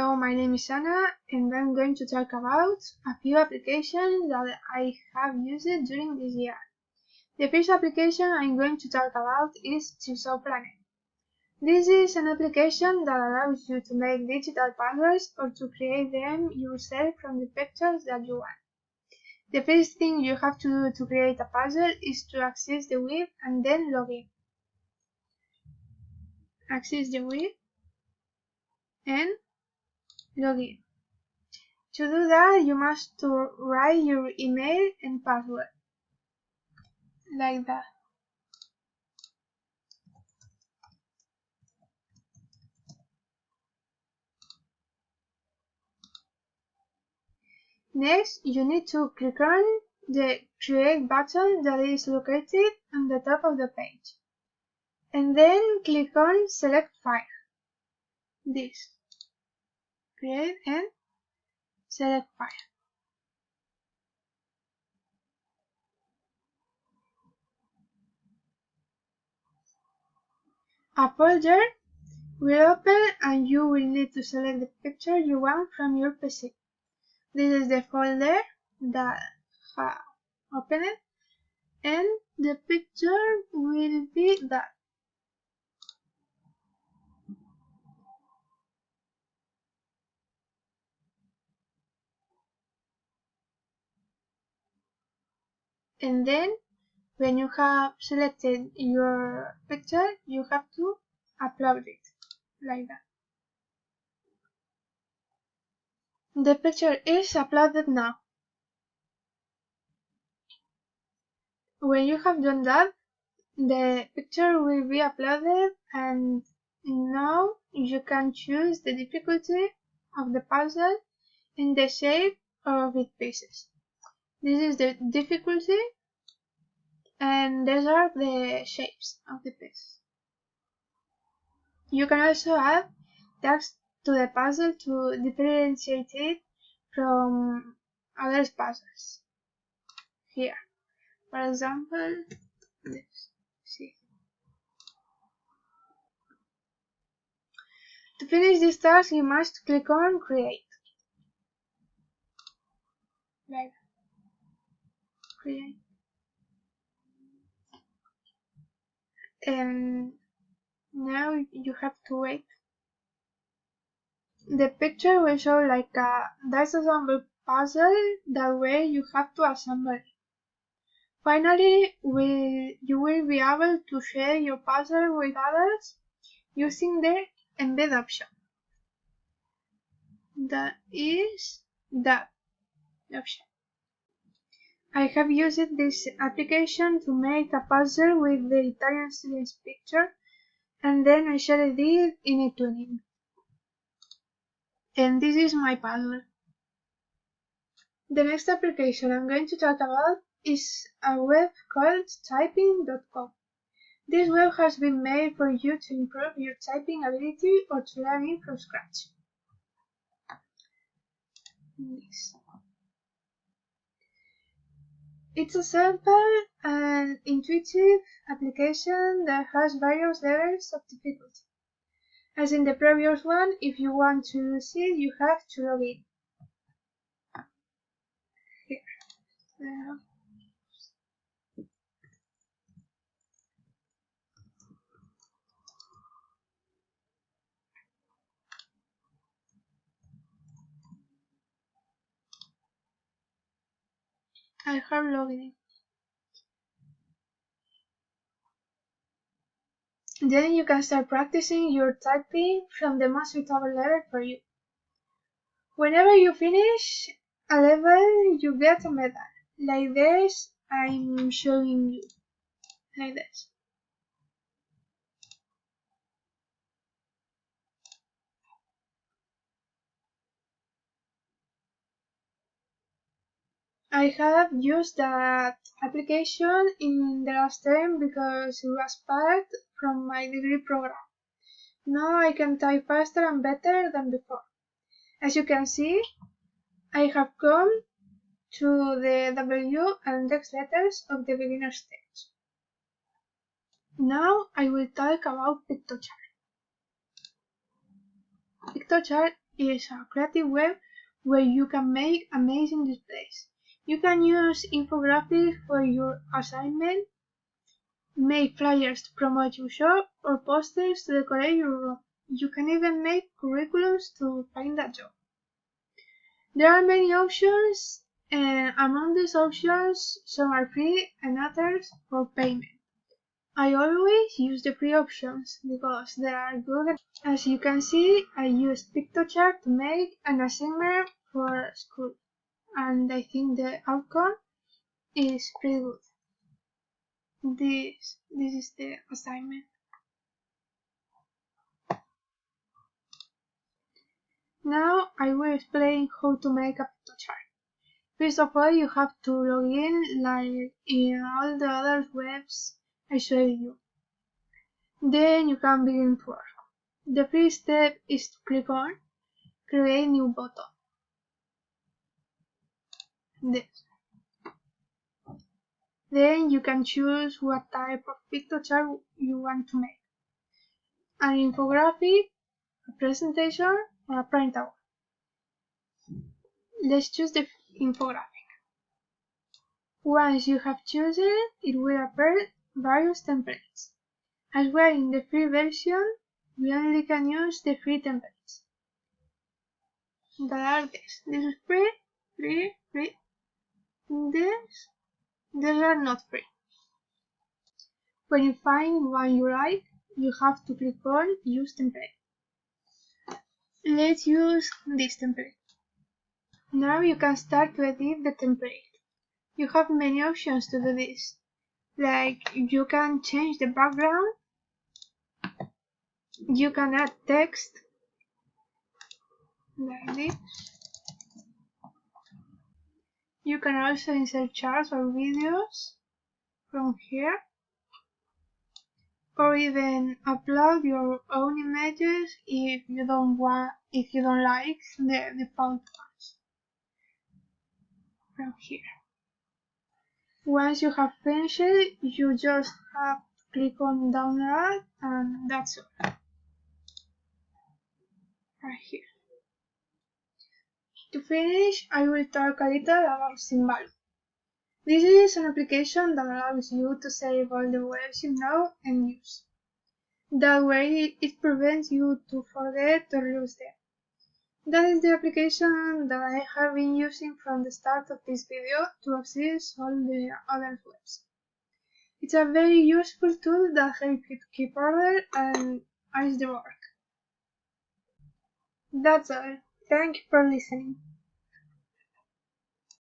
Hello, my name is Anna and I'm going to talk about a few applications that I have used during this year. The first application I'm going to talk about is jigsawplanet. This is an application that allows you to make digital puzzles or to create them yourself from the pictures that you want. The first thing you have to do to create a puzzle is to access the web and then log in. Access the web and log in. To do that, you must write your email and password, like that. Next, you need to click on the Create button that is located on the top of the page, and then click on Select File. This. Create and Select File. A folder will open and you will need to select the picture you want from your PC. This is the folder that has opened and the picture will be that. And then when you have selected your picture, you have to upload it, like that. The picture is uploaded now. When you have done that, the picture will be uploaded and now you can choose the difficulty of the puzzle and the shape of its pieces. This is the difficulty and these are the shapes of the pieces. You can also add text to the puzzle to differentiate it from other puzzles. Here, for example, this. See. To finish this task, you must click on Create. Like Create. And now you have to wait. The picture will show like a disassembled puzzle, that way you have to assemble it. Finally, you will be able to share your puzzle with others using the embed option. That is that option. I have used this application to make a puzzle with the Italian student's picture, and then I shared it in a tuning. And this is my puzzle. The next application I'm going to talk about is a web called typing.com. This web has been made for you to improve your typing ability or to learn it from scratch. It's a simple and intuitive application that has various levels of difficulty. As in the previous one, if you want to see it, you have to log in. Here. I have logged in. Then you can start practicing your typing from the most suitable level for you. Whenever you finish a level, you get a medal. Like this, I'm showing you. Like this. I have used that application in the last term because it was part from my degree program. Now I can type faster and better than before. As you can see, I have come to the W and X letters of the beginner stage. Now I will talk about PictoChart. PictoChart is a creative web where you can make amazing displays. You can use infographics for your assignment, make flyers to promote your shop, or posters to decorate your room. You can even make curriculums to find a job. There are many options, and among these options, some are free and others for payment. I always use the free options because they are good. As you can see, I used Pictochart to make an assignment for school, and I think the outcome is pretty good. This is the assignment. Now I will explain how to make a Pictochart. First of all, you have to log in like in all the other webs I showed you. Then you can begin to work. The first step is to click on Create New button. This. Then you can choose what type of Pictochart you want to make. An infographic, a presentation, or a printout. Let's choose the infographic. Once you have chosen, it will appear various templates. As we are in the free version, we only can use the free templates. That are this. This is free, free, free. These are not free. When you find one you like, you have to click on Use Template. Let's use this template. Now you can start to edit the template. You have many options to do this. Like you can change the background, you can add text, like this. You can also insert charts or videos from here, or even upload your own images if you don't like the default ones from here. Once you have finished it, you just have to click on download and that's all. Right here. To finish, I will talk a little about Symbaloo. This is an application that allows you to save all the webs you know and use. That way it prevents you to forget or lose them. That is the application that I have been using from the start of this video to access all the other webs. It's a very useful tool that helps you to keep order and ice the work. That's all. Thank you for listening.